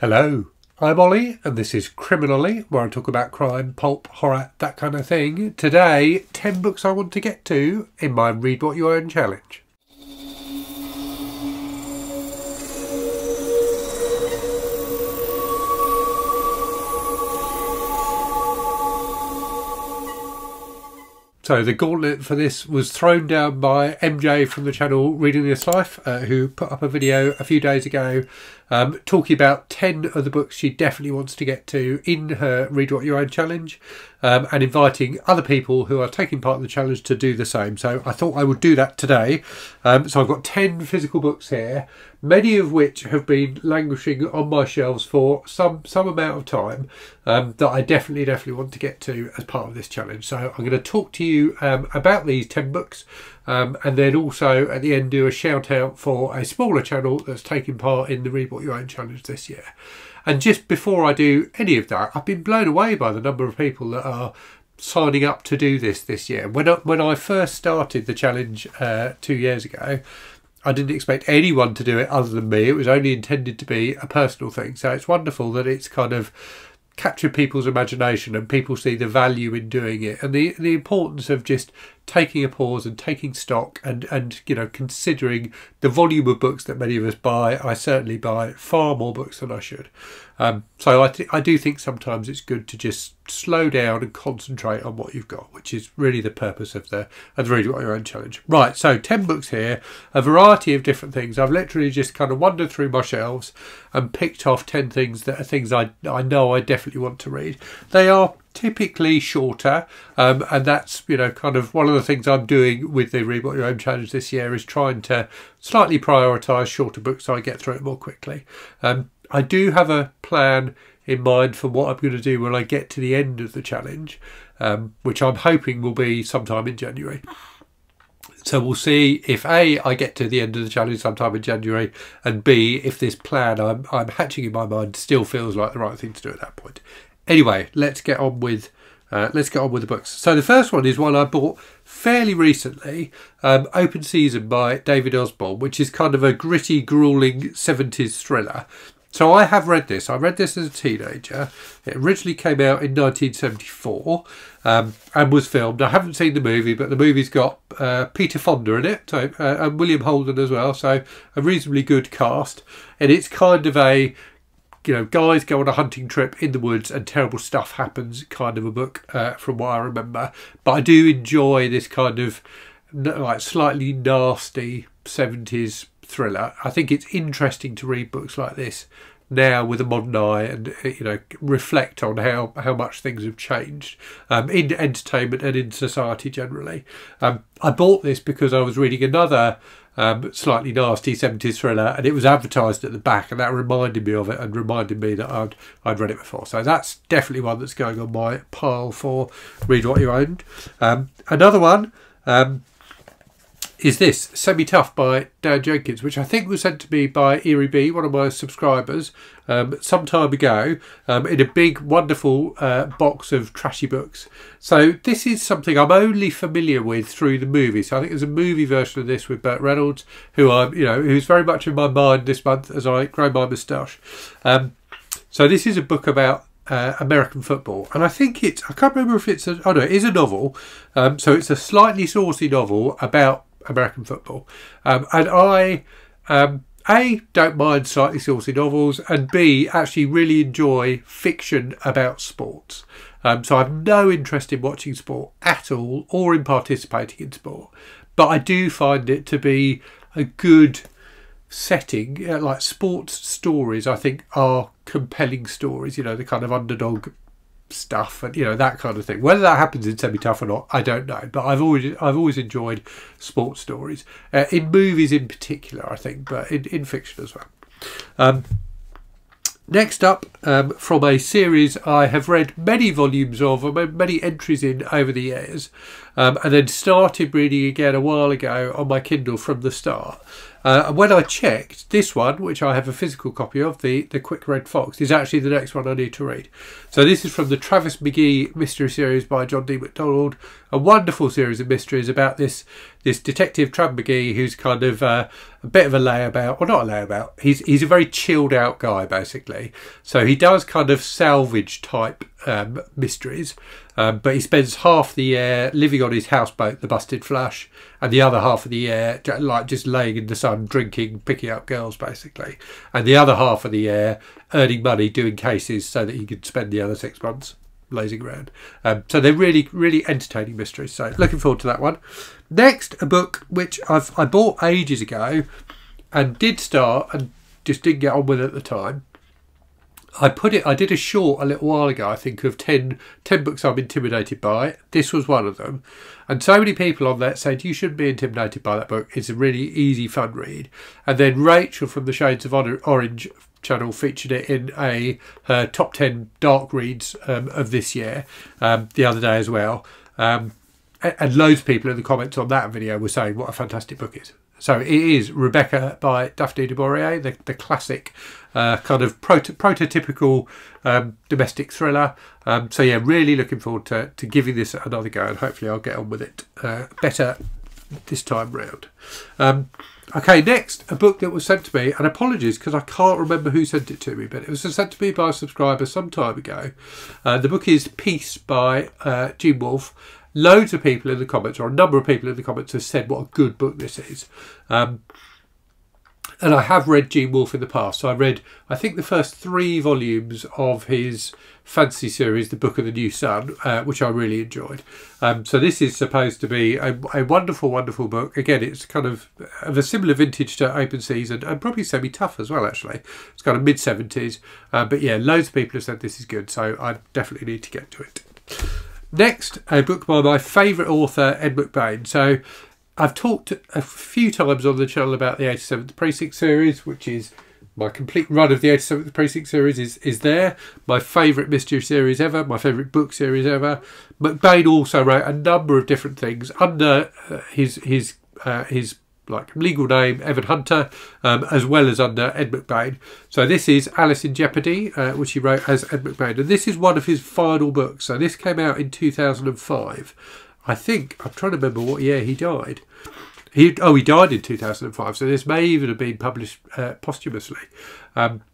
Hello, I'm Ollie and this is Criminally, where I talk about crime, pulp, horror, that kind of thing. Today, 10 books I want to get to in my Read What You Own challenge. So the gauntlet for this was thrown down by MJ from the channel Reading This Life, who put up a video a few days ago talking about 10 of the books she definitely wants to get to in her Read What You Own challenge, and inviting other people who are taking part in the challenge to do the same. So I thought I would do that today. So I've got 10 physical books here, many of which have been languishing on my shelves for some amount of time, that I definitely want to get to as part of this challenge. So I'm going to talk to you about these 10 books, and then also at the end do a shout out for a smaller channel that's taking part in the Read What You Own challenge this year. And just before I do any of that, I've been blown away by the number of people that are signing up to do this year. When I first started the challenge 2 years ago, I didn't expect anyone to do it other than me. It was only intended to be a personal thing. So it's wonderful that it's kind of captured people's imagination and people see the value in doing it, and the importance of just taking a pause and taking stock and you know, considering the volume of books that many of us buy. I certainly buy far more books than I should. So I do think sometimes it's good to just slow down and concentrate on what you've got, which is really the purpose of the Read What You Own challenge. Right, so 10 books here, a variety of different things. I've literally just kind of wandered through my shelves and picked off 10 things that are things I know I definitely want to read. They are typically shorter, and that's, you know, kind of one of the things I'm doing with the Read What You Own challenge this year, is trying to slightly prioritise shorter books so I get through it more quickly. I do have a plan in mind for what I'm going to do when I get to the end of the challenge, which I'm hoping will be sometime in January. So we'll see if A, I get to the end of the challenge sometime in January, and B, if this plan I'm hatching in my mind still feels like the right thing to do at that point. Anyway, let's get on with the books. So the first one is one I bought fairly recently, Open Season by David Osborne, which is kind of a gritty, gruelling 70s thriller. So I have read this. I read this as a teenager. It originally came out in 1974 and was filmed. I haven't seen the movie, but the movie's got Peter Fonda in it, so, and William Holden as well. So a reasonably good cast. And it's kind of a, you know, guys go on a hunting trip in the woods and terrible stuff happens kind of a book, from what I remember. But I do enjoy this kind of like slightly nasty 70s thriller. I think it's interesting to read books like this now with a modern eye and, you know, reflect on how much things have changed in entertainment and in society generally. I bought this because I was reading another slightly nasty 70s thriller, and it was advertised at the back, and that reminded me of it and reminded me that I'd read it before. So that's definitely one that's going on my pile for Read What You Owned. Another one is this, SemiTough by Dan Jenkins, which I think was sent to me by Eerie B, one of my subscribers, some time ago, in a big, wonderful box of trashy books. So this is something I'm only familiar with through the movie. So I think there's a movie version of this with Burt Reynolds, who's very much in my mind this month as I grow my moustache. So this is a book about American football, and I think it's, I can't remember if it's it is a novel. So it's a slightly saucy novel about American football, and I A, don't mind slightly saucy novels, and B, actually really enjoy fiction about sports. So I have no interest in watching sport at all or in participating in sport, but I do find it to be a good setting. Like sports stories, I think, are compelling stories, you know, the kind of underdog stuff and, you know, that kind of thing. Whether that happens in SemiTough or not, I don't know, but I've always enjoyed sports stories, in movies in particular, I think, but in fiction as well. Next up, from a series I have read many volumes of, or many entries in over the years, and then started reading again a while ago on my Kindle from the start. And when I checked, this one, which I have a physical copy of, the Quick Red Fox, is actually the next one I need to read. So this is from the Travis McGee mystery series by John D. MacDonald, a wonderful series of mysteries about this detective Trav McGee, who's kind of a bit of a layabout, or not a layabout. He's a very chilled out guy basically. So he does kind of salvage type mysteries, but he spends half the year living on his houseboat, the Busted Flush, and the other half of the year like just laying in the sun, drinking, picking up girls basically, and the other half of the year earning money doing cases so that he can spend the other 6 months lazing around. So they're really, really entertaining mysteries. So looking forward to that one. Next, a book which I bought ages ago and did start and just didn't get on with it at the time. I did a short a little while ago, I think, of 10 books I'm intimidated by. This was one of them. And so many people on that said, you shouldn't be intimidated by that book. It's a really easy, fun read. And then Rachel from the Shades of Orange channel featured it in her top 10 dark reads of this year the other day as well. And loads of people in the comments on that video were saying what a fantastic book it is. So it is Rebecca by Daphne du Maurier, the classic kind of prototypical domestic thriller. So yeah, really looking forward to giving this another go, and hopefully I'll get on with it better this time round. Okay, next, a book that was sent to me, and apologies because I can't remember who sent it to me, but it was sent to me by a subscriber some time ago. The book is Peace by Gene Wolfe. Loads of people in the comments, or a number of people in the comments, have said what a good book this is. And I have read Gene Wolfe in the past. So I read, I think, the first 3 volumes of his fantasy series, The Book of the New Sun, which I really enjoyed. So this is supposed to be a wonderful, wonderful book. Again, it's kind of a similar vintage to Open Seas, and probably SemiTough as well, actually. It's kind of mid-70s. But yeah, loads of people have said this is good, so I definitely need to get to it. Next, a book by my favourite author, Ed McBain. So I've talked a few times on the channel about the 87th Precinct series, which is my complete run of the 87th Precinct series is there. My favourite mystery series ever, my favourite book series ever. McBain also wrote a number of different things under his like legal name, Evan Hunter, as well as under Ed McBain. So this is Alice in Jeopardy, which he wrote as Ed McBain. And this is one of his final books. So this came out in 2005. I think, I'm trying to remember what year he died. He died in 2005, so this may even have been published posthumously.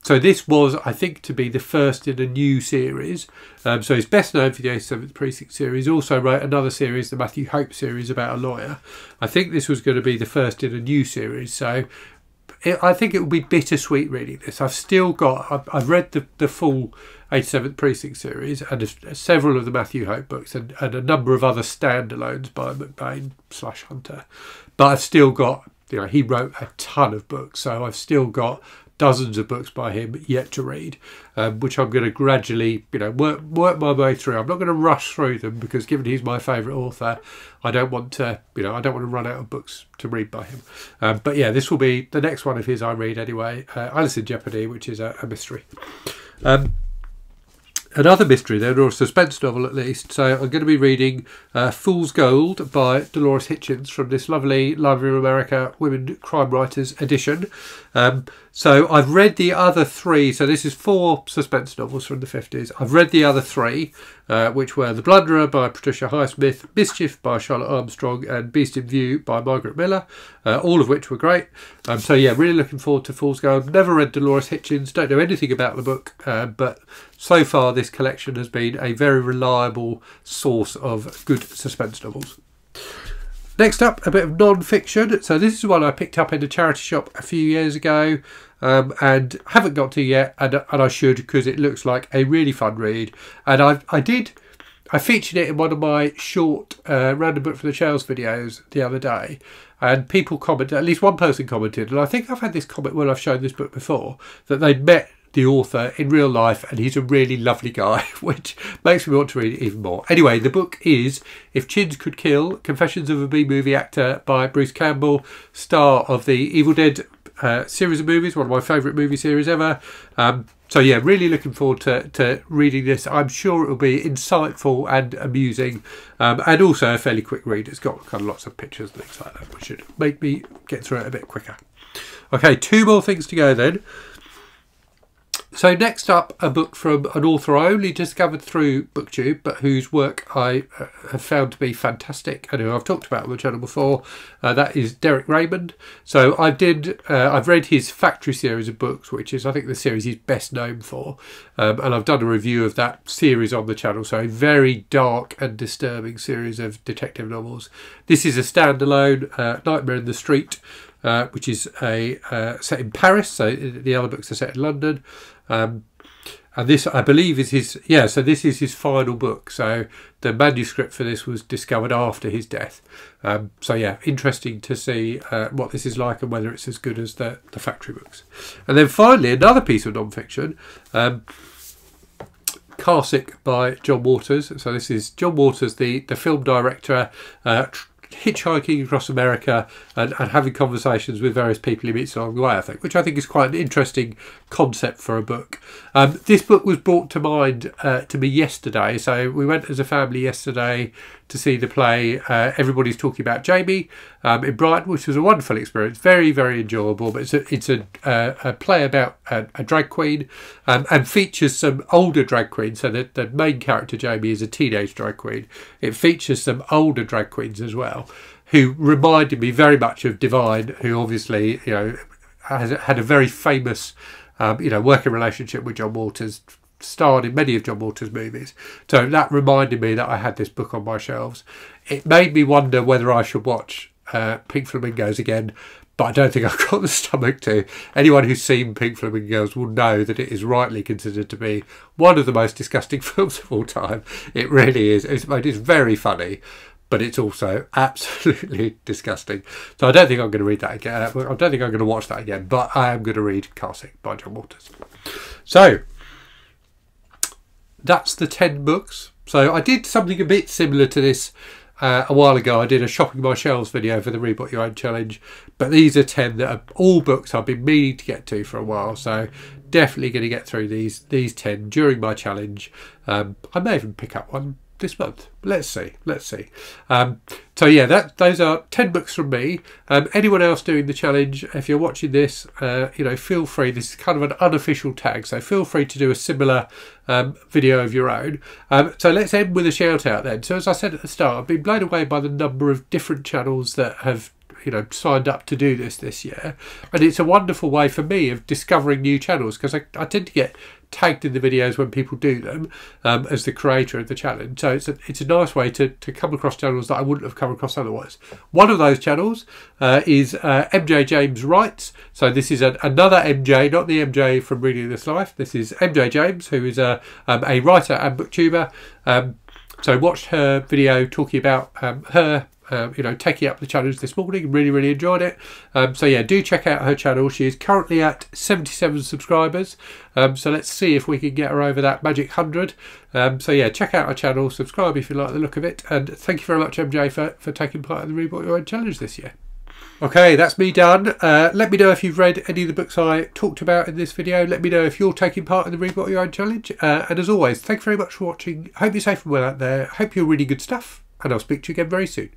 So this was, I think, to be the first in a new series. So he's best known for the 87th Precinct series. He also wrote another series, the Matthew Hope series, about a lawyer. I think this was going to be the first in a new series. So I think it will be bittersweet reading this. I've read the full 87th Precinct series and several of the Matthew Hope books and a number of other standalones by McBain / Hunter. But I've still got, he wrote a ton of books, so I've still got dozens of books by him yet to read, which I'm going to gradually, work my way through. I'm not going to rush through them because, given he's my favourite author, I don't want to, I don't want to run out of books to read by him. But yeah, this will be the next one of his I read anyway. Alice in Jeopardy, which is a mystery. Another mystery then, or a suspense novel at least. So I'm going to be reading Fool's Gold by Dolores Hitchens from this lovely Library of America Women Crime Writers edition. So I've read the other 3. So this is 4 suspense novels from the 50s. I've read the other 3, which were The Blunderer by Patricia Highsmith, Mischief by Charlotte Armstrong, and Beast in View by Margaret Miller, all of which were great. So yeah, really looking forward to Fool's Gold. Never read Dolores Hitchens, don't know anything about the book, but so far this collection has been a very reliable source of good suspense novels. Next up, a bit of non-fiction. So this is one I picked up in a charity shop a few years ago and haven't got to yet, and I should, because it looks like a really fun read. And I featured it in one of my short random book for the shelves videos the other day, and people commented, at least one person commented, and I think I've had this comment when I've shown this book before, that they'd met the author in real life and he's a really lovely guy, which makes me want to read it even more. Anyway, the book is If Chins Could Kill, Confessions of a B-Movie Actor by Bruce Campbell, star of the Evil Dead series of movies, one of my favourite movie series ever. So yeah, really looking forward to reading this. I'm sure it will be insightful and amusing, and also a fairly quick read. It's got kind of lots of pictures and things like that, which should make me get through it a bit quicker. Okay, 2 more things to go then. So next up, a book from an author I only discovered through BookTube, but whose work I have found to be fantastic and who I've talked about on the channel before. That is Derek Raymond. So I've read his Factory series of books, which is I think the series he's best known for, and I've done a review of that series on the channel. So a very dark and disturbing series of detective novels. This is a standalone, Nightmare in the Street, which is set in Paris. So the other books are set in London. And this, I believe, is his... Yeah, so this is his final book. So the manuscript for this was discovered after his death. So yeah, interesting to see what this is like and whether it's as good as the Factory books. And then finally, another piece of non-fiction, Caric by John Waters. So this is John Waters, the film director, hitchhiking across America and having conversations with various people he meets along the way, I think, which I think is quite an interesting concept for a book. This book was brought to mind to me yesterday. So we went as a family yesterday to see the play Everybody's Talking About Jamie in Brighton, which was a wonderful experience, very, very enjoyable. But it's a play about a drag queen, and features some older drag queens. So the main character Jamie is a teenage drag queen. It features some older drag queens as well, who reminded me very much of Divine, who obviously had a very famous working relationship with John Waters, starred in many of John Waters' movies. So that reminded me that I had this book on my shelves. It made me wonder whether I should watch Pink Flamingos again, but I don't think I've got the stomach to. Anyone who's seen Pink Flamingos will know that it is rightly considered to be one of the most disgusting films of all time. It really is. It's very funny, but it's also absolutely disgusting. So I don't think I'm going to read that again. I don't think I'm going to watch that again, but I am going to read Caric by John Waters. So that's the 10 books. So I did something a bit similar to this a while ago. I did a shopping my shelves video for the Read What You Own challenge, but these are 10 that are all books I've been meaning to get to for a while. So definitely going to get through these 10 during my challenge. I may even pick up one this month. Let's see. So yeah, those are 10 books from me. Anyone else doing the challenge, if you're watching this, feel free. This is kind of an unofficial tag, so feel free to do a similar video of your own. So let's end with a shout out then. So as I said at the start, I've been blown away by the number of different channels that have signed up to do this year, and it's a wonderful way for me of discovering new channels, because I tend to get tagged in the videos when people do them as the creator of the challenge. So it's a nice way to come across channels that I wouldn't have come across otherwise. One of those channels is MJ James Writes. So this is another MJ, not the MJ from Reading This Life. This is MJ James, who is a writer and booktuber. So watched her video talking about her taking up the challenge this morning. Really enjoyed it. So yeah, do check out her channel. She is currently at 77 subscribers. So let's see if we can get her over that magic 100. So yeah, check out her channel, subscribe if you like the look of it, and thank you very much, MJ, for taking part in the Read What You Own challenge this year. Okay, that's me done. Let me know if you've read any of the books I talked about in this video. Let me know if you're taking part in the Read What You Own challenge. And as always, thank you very much for watching. Hope you're safe and well out there. Hope you're reading good stuff, and I'll speak to you again very soon.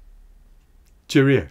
Cheerio.